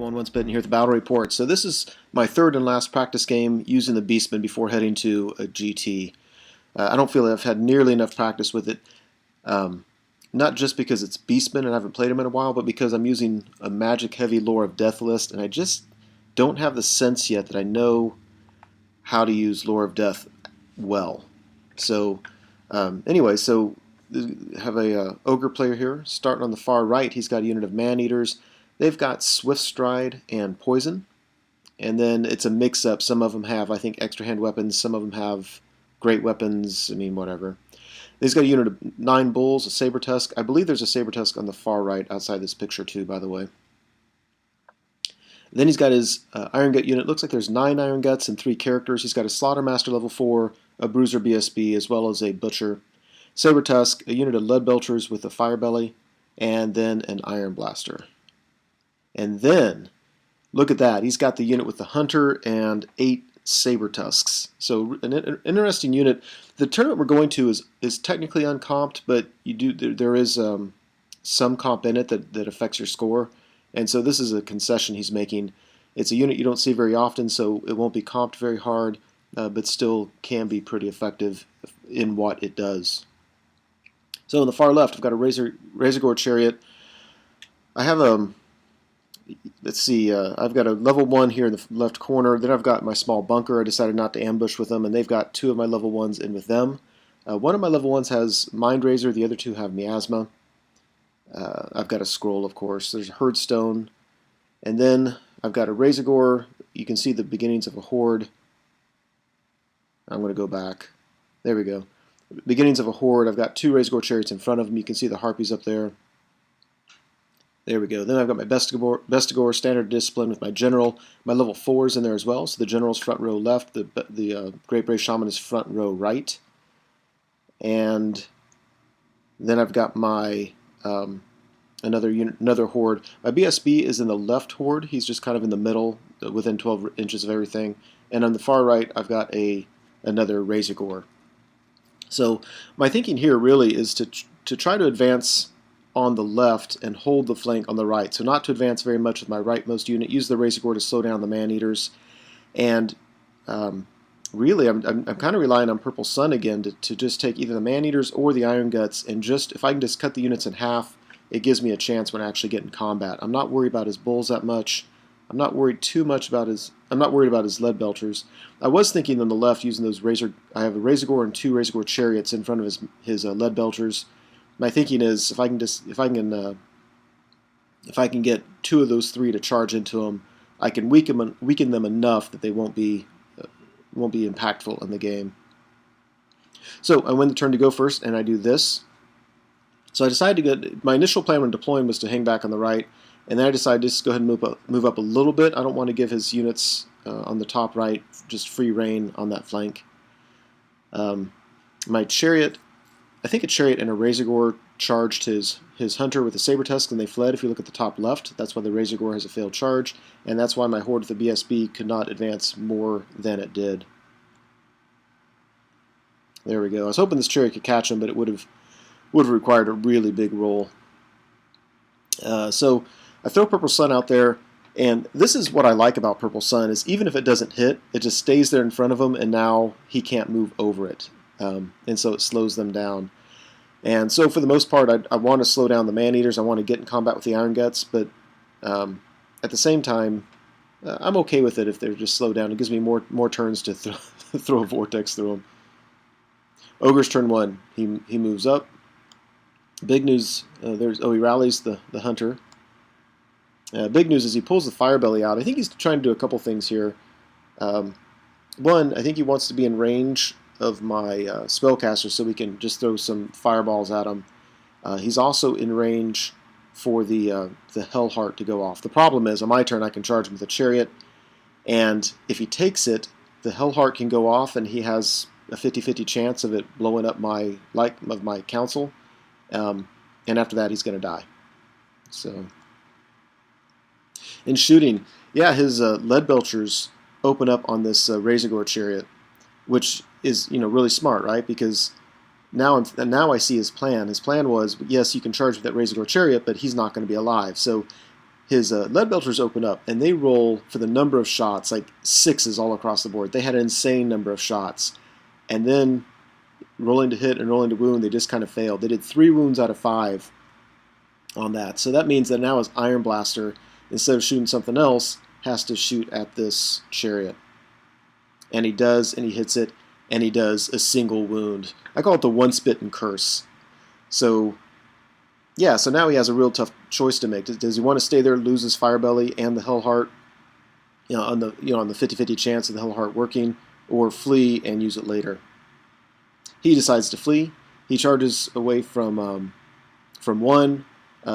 everyone, Once Bitten here at the Battle Report. So this is my third and last practice game using the Beastmen before heading to a GT. I don't feel I've had nearly enough practice with it, not just because it's Beastmen and I haven't played them in a while, but because I'm using a magic-heavy Lore of Death list, and I just don't have the sense yet that I know how to use Lore of Death well. So anyway, so have a Ogre player here, starting on the far right. He's got a unit of Man-Eaters. They've got Swift Stride and Poison, and then it's a mix-up. Some of them have, I think, extra hand weapons. Some of them have great weapons. I mean, whatever. He's got a unit of 9 Bulls, a Saber Tusk. I believe there's a Saber Tusk on the far right outside this picture too, by the way. Then he's got his Iron Gut unit. Looks like there's 9 Iron Guts and 3 characters. He's got a Slaughter Master level 4, a Bruiser BSB, as well as a Butcher. Saber Tusk, a unit of Lead Belchers with a Fire Belly, and then an Iron Blaster. And then, look at that, he's got the unit with the Hunter and 8 Saber Tusks. So an interesting unit. The tournament we're going to is technically uncomped, but there is some comp in it that affects your score. And so this is a concession he's making. It's a unit you don't see very often, so it won't be comped very hard, but still can be pretty effective in what it does. So on the far left, I've got a Razorgore Chariot. I have let's see, I've got a level 1 here in the left corner. Then I've got my small bunker. I decided not to ambush with them, and they've got 2 of my level 1s in with them. One of my level 1s has Mind Razor, the other 2 have Miasma. I've got a scroll, of course. There's a Herdstone. And then I've got a Razorgore. You can see the beginnings of a horde. I'm going to go back. There we go. Beginnings of a horde. I've got 2 Razorgore Chariots in front of them. You can see the Harpies up there. There we go. Then I've got my Bestigore, Standard Discipline with my General. My level 4's in there as well. So the General's front row left. The Great Brave Shaman is front row right. And then I've got my another horde. My BSB is in the left horde. He's just kind of in the middle, within 12 inches of everything. And on the far right, I've got another Razorgore. So my thinking here really is to try to advance on the left and hold the flank on the right. So not to advance very much with my rightmost unit. Use the Razorgore to slow down the Man-Eaters. And really, I'm kind of relying on Purple Sun again to just take either the Man-Eaters or the Iron Guts, and if I can just cut the units in half, it gives me a chance when I actually get in combat. I'm not worried about his Bulls that much. I'm not worried too much about his Lead Belchers. I was thinking on the left using those I have a Razorgore and 2 Razorgore Chariots in front of his Lead Belchers. My thinking is if I can get 2 of those 3 to charge into him, I can weaken them enough that they won't be impactful in the game. So I win the turn to go first, and I do this. So I decided to go. My initial plan when deploying was to hang back on the right, and then I decided to just go ahead and move up a little bit. I don't want to give his units on the top right just free reign on that flank. My Chariot. I think a Chariot and a Razorgore charged his Hunter with a Saber Tusk, and they fled. If you look at the top left, that's why the Razorgore has a failed charge, and that's why my horde with the BSB could not advance more than it did. There we go. I was hoping this Chariot could catch him, but it would have required a really big roll. So I throw Purple Sun out there, and this is what I like about Purple Sun, is even if it doesn't hit, it just stays there in front of him, and now he can't move over it. And so it slows them down. And so for the most part, I want to slow down the Man-Eaters. I want to get in combat with the Iron Guts, but at the same time, I'm okay with it if they're just slowed down. It gives me more turns to throw a Vortex through them. Ogre's turn 1. He moves up. Big news, he rallies the Hunter. Big news is he pulls the Fire Belly out. I think he's trying to do a couple things here. One, I think he wants to be in range of my spellcaster so we can just throw some fireballs at him. He's also in range for the Hellheart to go off. The problem is, on my turn, I can charge him with a Chariot, and if he takes it, the Hellheart can go off, and he has a 50-50 chance of it blowing up my council, and after that, he's going to die. So, in shooting, yeah, his Lead Belchers open up on this Razorgore Chariot, which is really smart, right? Because now I see his plan. His plan was, yes, you can charge with that Razorgore Chariot, but he's not going to be alive. So his lead belchers open up, and they roll for the number of shots, like sixes all across the board. They had an insane number of shots. And then rolling to hit and rolling to wound, they just kind of failed. They did 3 wounds out of 5 on that. So that means that now his Iron Blaster, instead of shooting something else, has to shoot at this chariot. And he does, and he hits it, and he does a single wound. I call it the one-spitten curse. So, yeah, so now he has a real tough choice to make. Does he want to stay there, lose his Firebelly and the Hellheart, on the 50-50 chance of the Hellheart working, or flee and use it later? He decides to flee. He charges away from one.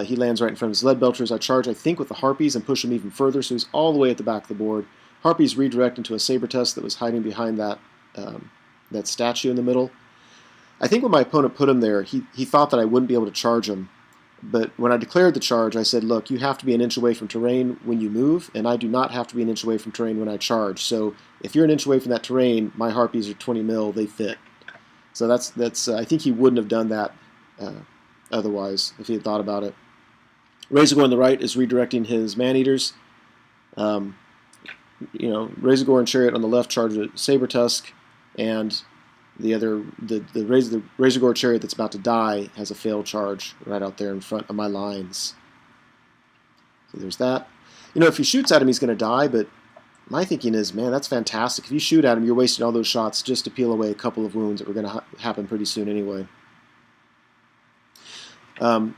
He lands right in front of his lead belchers. I charge, I think, with the Harpies and push him even further, so he's all the way at the back of the board. Harpies redirect into a saber tusk that was hiding behind that statue in the middle. I think when my opponent put him there, he thought that I wouldn't be able to charge him. But when I declared the charge, I said, look, you have to be an inch away from terrain when you move, and I do not have to be an inch away from terrain when I charge. So if you're an inch away from that terrain, my Harpies are 20 mil, they fit. So that's I think he wouldn't have done that otherwise if he had thought about it. Razorgore on the right is redirecting his Man-Eaters. Razorgore and Chariot on the left charge a Saber Tusk, and the Razorgore Chariot that's about to die has a failed charge right out there in front of my lines. So there's that. If he shoots at him, he's going to die, but my thinking is, man, that's fantastic. If you shoot at him, you're wasting all those shots just to peel away a couple of wounds that were going to happen pretty soon anyway. I don't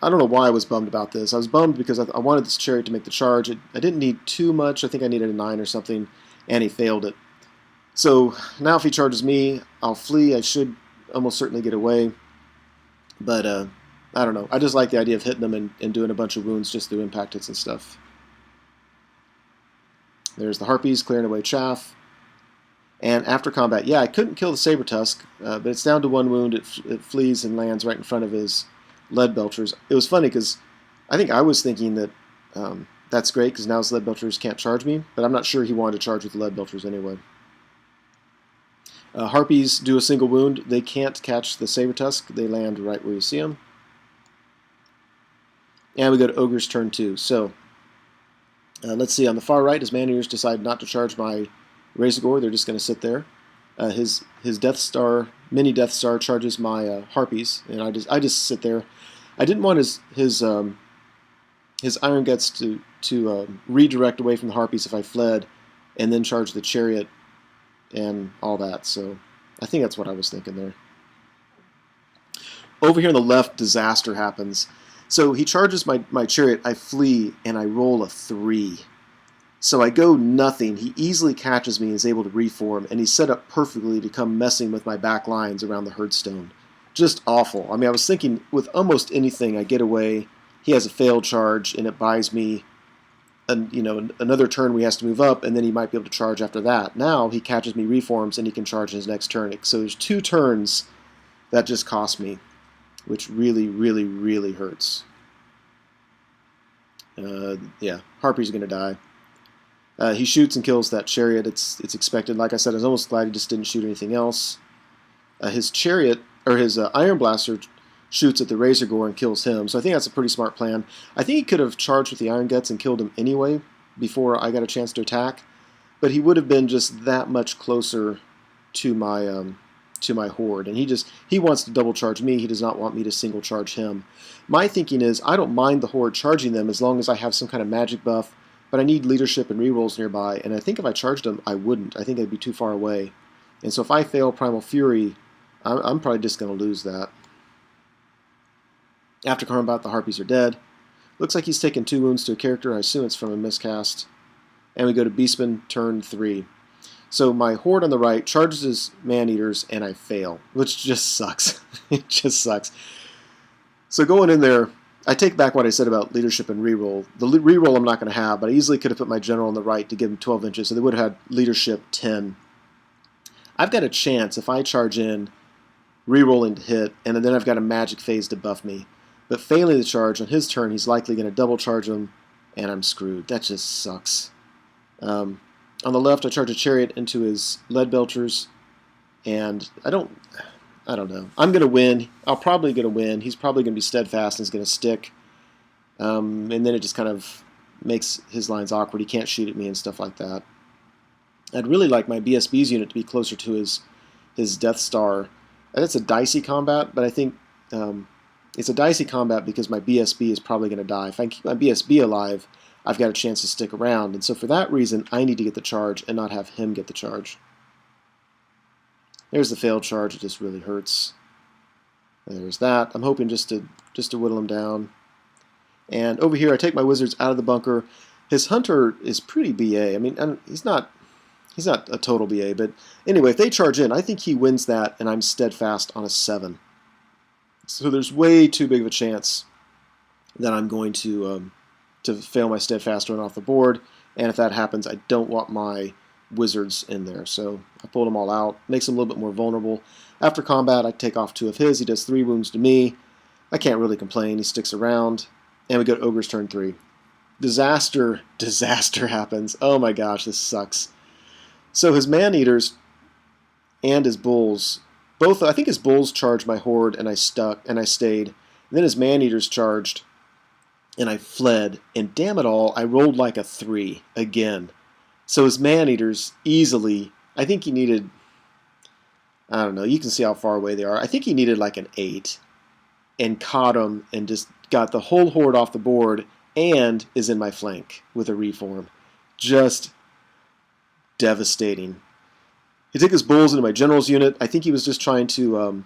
know why I was bummed about this. I was bummed because I wanted this Chariot to make the charge. I didn't need too much. I think I needed a 9 or something, and he failed it. So now if he charges me, I'll flee. I should almost certainly get away. But I don't know. I just like the idea of hitting them and doing a bunch of wounds just through impact hits and stuff. There's the Harpies clearing away chaff. And after combat, I couldn't kill the Saber Tusk, but it's down to 1 wound. It flees and lands right in front of his lead belchers. It was funny because I think I was thinking that that's great because now his lead belchers can't charge me, but I'm not sure he wanted to charge with the lead belchers anyway. Harpies do a single wound. They can't catch the Saber Tusk. They land right where you see them. And we go to Ogre's turn 2. So let's see. On the far right, his Man-Eaters decide not to charge my Razorgore. They're just going to sit there. His Death Star, mini Death Star, charges my Harpies, and I just sit there. I didn't want his Iron Guts to redirect away from the Harpies if I fled, and then charge the Chariot and all that. So I think that's what I was thinking there. Over here on the left, disaster happens. So he charges my Chariot, I flee, and I roll a 3. So I go nothing. He easily catches me and is able to reform, and he's set up perfectly to come messing with my back lines around the Herdstone. Just awful. I mean, I was thinking with almost anything, I get away. He has a failed charge, and it buys me another turn where he has to move up, and then he might be able to charge after that. Now he catches me, reforms, and he can charge in his next turn. So there's 2 turns that just cost me, which really, really, really hurts. Harpy's going to die. He shoots and kills that Chariot. It's expected. Like I said, I was almost glad he just didn't shoot anything else. His Chariot, or his Iron Blaster, shoots at the Razorgore and kills him. So I think that's a pretty smart plan. I think he could have charged with the Iron Guts and killed him anyway before I got a chance to attack, but he would have been just that much closer to my horde. And he wants to double charge me. He does not want me to single charge him. My thinking is I don't mind the horde charging them as long as I have some kind of magic buff, but I need leadership and rerolls nearby. And I think if I charged him, I wouldn't. I think I'd be too far away. And so if I fail Primal Fury, I'm probably just going to lose that. After combat, the Harpies are dead. Looks like he's taken 2 wounds to a character. I assume it's from a miscast. And we go to Beastmen, turn 3. So my horde on the right charges his Man-Eaters, and I fail, which just sucks. It just sucks. So going in there, I take back what I said about leadership and reroll. The reroll I'm not going to have, but I easily could have put my general on the right to give him 12 inches, so they would have had leadership 10. I've got a chance if I charge in, rerolling to hit, and then I've got a magic phase to buff me. But failing the charge on his turn, he's likely going to double charge him, and I'm screwed. That just sucks. On the left, I charge a Chariot into his lead belchers, and I don't know. I'm going to win. I'll probably going to win. He's probably going to be steadfast and is going to stick. And then it just kind of makes his lines awkward. He can't shoot at me and stuff like that. I'd really like my BSB's unit to be closer to his Death Star. And it's a dicey combat, but I think it's a dicey combat because my BSB is probably going to die. If I keep my BSB alive, I've got a chance to stick around. And so for that reason, I need to get the charge and not have him get the charge. There's the failed charge. It just really hurts. There's that. I'm hoping just to whittle him down. And over here, I take my wizards out of the bunker. His hunter is pretty BA. I mean, he's not a total BA, but anyway, if they charge in, I think he wins that, and I'm steadfast on a 7. So there's way too big of a chance that I'm going to fail my steadfast run off the board, and if that happens, I don't want my wizards in there. So I pulled them all out, makes him a little bit more vulnerable. After combat, I take off 2 of his. He does 3 wounds to me. I can't really complain. He sticks around, and we go to Ogres turn 3. Disaster happens. Oh my gosh, this sucks. So his man-eaters and his bulls, both, I think his bulls charged my horde and I stayed. And then his man-eaters charged and I fled. And damn it all, I rolled like a 3 again. So his man-eaters easily, I think he needed, I don't know, you can see how far away they are. I think he needed like an 8 and caught him and just got the whole horde off the board and is in my flank with a reform. Just devastating. He took his bulls into my general's unit. I think he was just trying to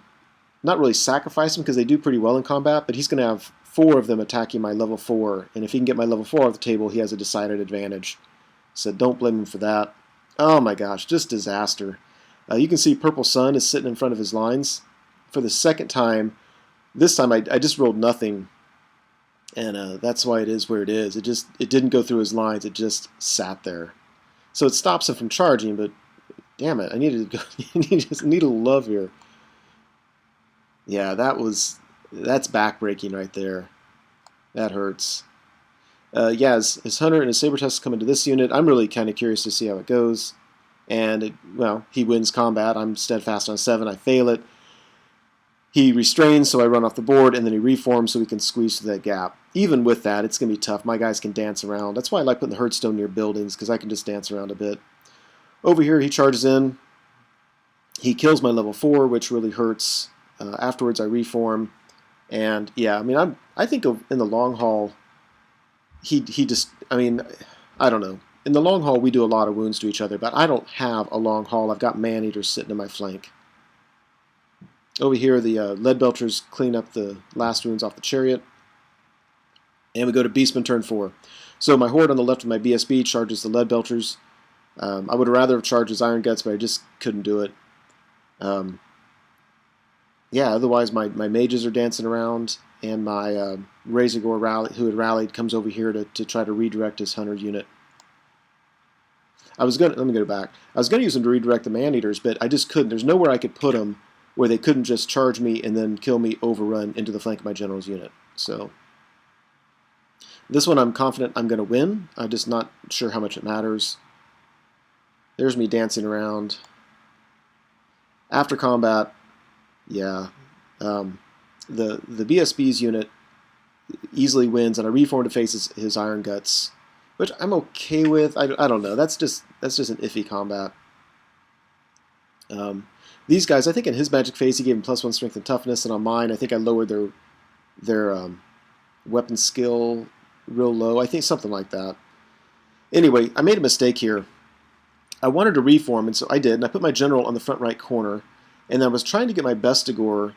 not really sacrifice them because they do pretty well in combat, but he's going to have 4 of them attacking my level 4, and if he can get my level 4 off the table, he has a decided advantage. So don't blame him for that. Oh my gosh, just disaster. You can see Purple Sun is sitting in front of his lines. For the second time, this time I just rolled nothing, and that's why it is where it is. It didn't go through his lines, it just sat there. So it stops him from charging, but damn it, I needed to go. Just need a little love here. Yeah, that's backbreaking right there. That hurts. Yeah, his hunter and his saber tusk come into this unit. I'm really kind of curious to see how it goes. And well, he wins combat. I'm steadfast on 7. I fail it. He restrains, so I run off the board, and then he reforms so we can squeeze through that gap. Even with that, it's going to be tough. My guys can dance around. That's why I like putting the Hearthstone near buildings, because I can just dance around a bit. Over here, he charges in. He kills my level 4, which really hurts. Afterwards, I reform. And yeah, I mean, I think in the long haul, he just, I mean, I don't know. In the long haul, we do a lot of wounds to each other, but I don't have a long haul. I've got man-eaters sitting in my flank. Over here, the lead belchers clean up the last wounds off the chariot. And we go to Beastmen turn 4. So my horde on the left of my BSB charges the lead belchers. I would rather have charged his iron guts, but I just couldn't do it. Yeah, otherwise my mages are dancing around, and my Razorgore who had rallied comes over here to try to redirect his hunter unit. Let me go back. I was going to use them to redirect the man-eaters, but I just couldn't. There's nowhere I could put them where they couldn't just charge me and then kill me overrun into the flank of my general's unit. So this one I'm confident I'm going to win. I'm just not sure how much it matters. There's me dancing around. After combat, yeah, the BSB's unit easily wins, and I reform to face his iron guts, which I'm okay with. I don't know. That's just an iffy combat. These guys, I think in his magic phase he gave him +1 strength and toughness, and on mine I think I lowered their weapon skill real low. I think something like that. Anyway, I made a mistake here. I wanted to reform, and so I did, and I put my general on the front right corner, and I was trying to get my Bestigor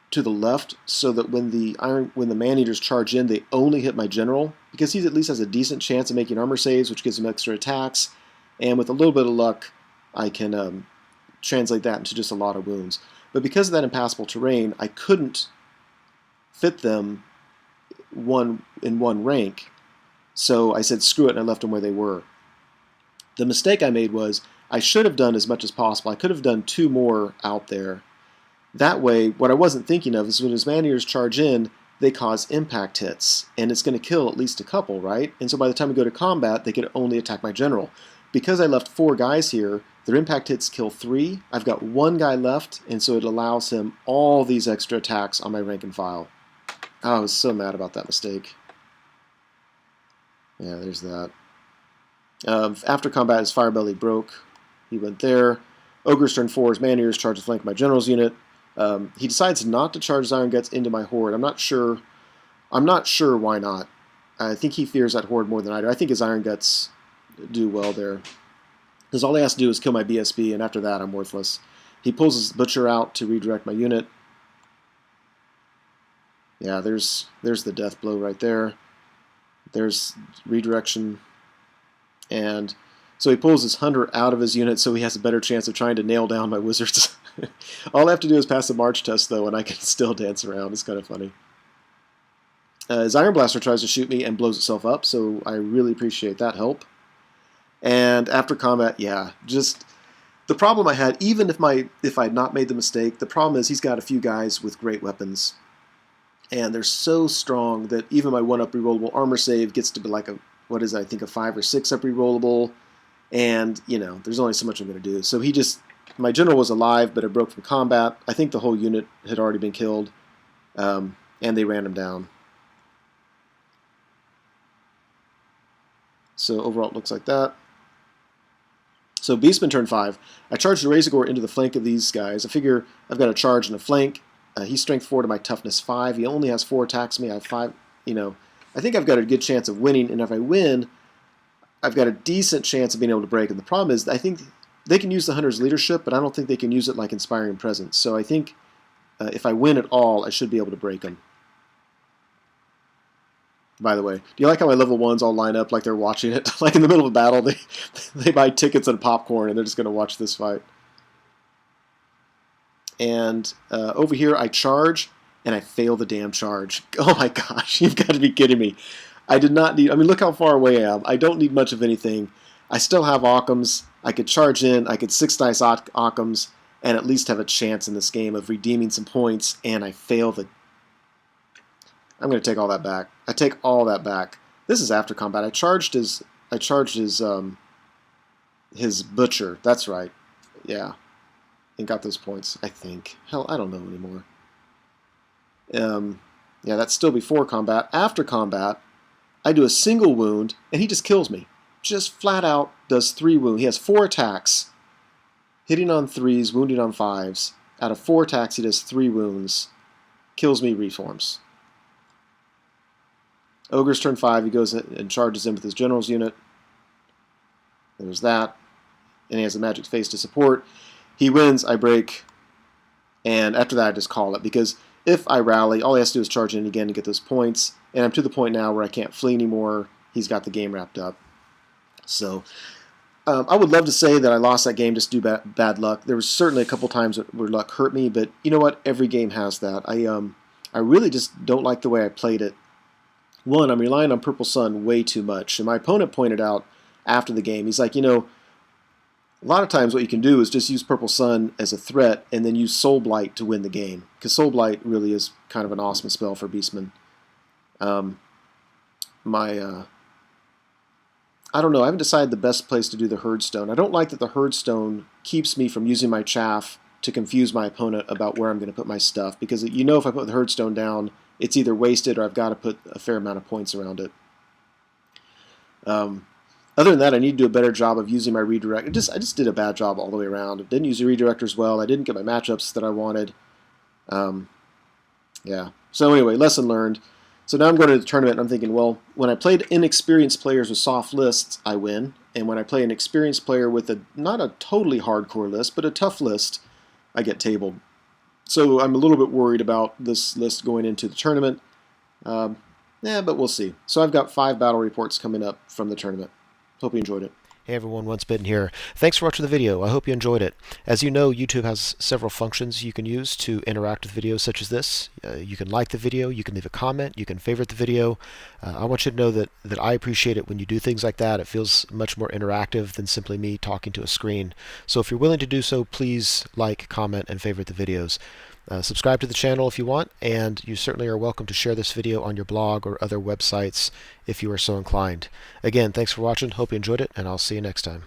to the left so that when the man-eaters charge in, they only hit my general, because he at least has a decent chance of making armor saves, which gives him extra attacks, and with a little bit of luck, I can translate that into just a lot of wounds. But because of that impassable terrain, I couldn't fit them in one rank, so I said screw it, and I left them where they were. The mistake I made was I should have done as much as possible. I could have done 2 more out there. That way, what I wasn't thinking of is when his man-eaters charge in, they cause impact hits, and it's going to kill at least a couple, right? And so by the time we go to combat, they can only attack my general. Because I left 4 guys here, their impact hits kill 3. I've got 1 guy left, and so it allows him all these extra attacks on my rank and file. Oh, I was so mad about that mistake. Yeah, there's that. After combat, his Firebelly broke. He went there. Ogres turn 4, his Man-Eaters charge the flank of my general's unit. He decides not to charge his Iron Guts into my horde. I'm not sure why not. I think he fears that horde more than I do. I think his Iron Guts do well there. Because all he has to do is kill my BSB, and after that I'm worthless. He pulls his Butcher out to redirect my unit. Yeah, there's the death blow right there. There's redirection. And so he pulls his Hunter out of his unit so he has a better chance of trying to nail down my Wizards. All I have to do is pass the March test, though, and I can still dance around. It's kind of funny. His Iron Blaster tries to shoot me and blows itself up, so I really appreciate that help. And after combat, yeah, just the problem I had, even if I had not made the mistake, the problem is he's got a few guys with great weapons. And they're so strong that even my 1-up rerollable armor save gets to be like a, what is it, I think a 5 or 6-up rerollable. And, you know, there's only so much I'm going to do. So he just, my general was alive, but it broke from combat. I think the whole unit had already been killed. And they ran him down. So overall it looks like that. So Beastmen turn 5. I charge the Razorgore into the flank of these guys. I figure I've got a charge in the flank. He's strength 4 to my toughness 5. He only has 4 attacks me. I have 5. You know, I think I've got a good chance of winning. And if I win, I've got a decent chance of being able to break. And the problem is, I think they can use the Hunter's leadership, but I don't think they can use it like Inspiring Presence. So I think if I win at all, I should be able to break them. By the way, do you like how my level 1s all line up like they're watching it? Like in the middle of a battle, they buy tickets and popcorn, and they're just going to watch this fight. And over here, I charge, and I fail the damn charge. Oh my gosh, you've got to be kidding me. I did not need, I mean, look how far away I am. I don't need much of anything. I still have Occams. I could charge in. I could 6 dice Occams and at least have a chance in this game of redeeming some points, and I fail the... I'm going to take all that back. I take all that back. This is after combat. I charged his Butcher. That's right. Yeah. And got those points, I think. Hell, I don't know anymore. Yeah, that's still before combat. After combat, I do a single wound, and he just kills me. Just flat out does 3 wounds. He has 4 attacks. Hitting on 3s, wounding on 5s. Out of 4 attacks, he does 3 wounds. Kills me, reforms. Ogres turn 5, he goes and charges in with his general's unit. There's that. And he has a magic face to support. He wins, I break. And after that, I just call it. Because if I rally, all he has to do is charge in again to get those points. And I'm to the point now where I can't flee anymore. He's got the game wrapped up. So, I would love to say that I lost that game just due to bad luck. There was certainly a couple times where luck hurt me. But you know what? Every game has that. I really just don't like the way I played it. One, I'm relying on Purple Sun way too much. And my opponent pointed out after the game, he's like, you know, a lot of times what you can do is just use Purple Sun as a threat and then use Soul Blight to win the game. Because Soul Blight really is kind of an awesome spell for Beastmen. I don't know, I haven't decided the best place to do the Herdstone. I don't like that the Herdstone keeps me from using my chaff to confuse my opponent about where I'm going to put my stuff. Because you know if I put the Herdstone down, it's either wasted or I've got to put a fair amount of points around it. Other than that, I need to do a better job of using my redirect. I just did a bad job all the way around. I didn't use the redirectors well. I didn't get my matchups that I wanted. Yeah. So anyway, lesson learned. So now I'm going to the tournament and I'm thinking, well, when I played inexperienced players with soft lists, I win. And when I play an experienced player with not a totally hardcore list, but a tough list, I get tabled. So I'm a little bit worried about this list going into the tournament. Yeah, but we'll see. So I've got 5 battle reports coming up from the tournament. Hope you enjoyed it. Hey everyone, Once Bitten here. Thanks for watching the video. I hope you enjoyed it. As you know, YouTube has several functions you can use to interact with videos such as this. You can like the video, you can leave a comment, you can favorite the video. I want you to know that I appreciate it when you do things like that. It feels much more interactive than simply me talking to a screen. So if you're willing to do so, please like, comment, and favorite the videos. Subscribe to the channel if you want, and you certainly are welcome to share this video on your blog or other websites if you are so inclined. Again, thanks for watching, hope you enjoyed it, and I'll see you next time.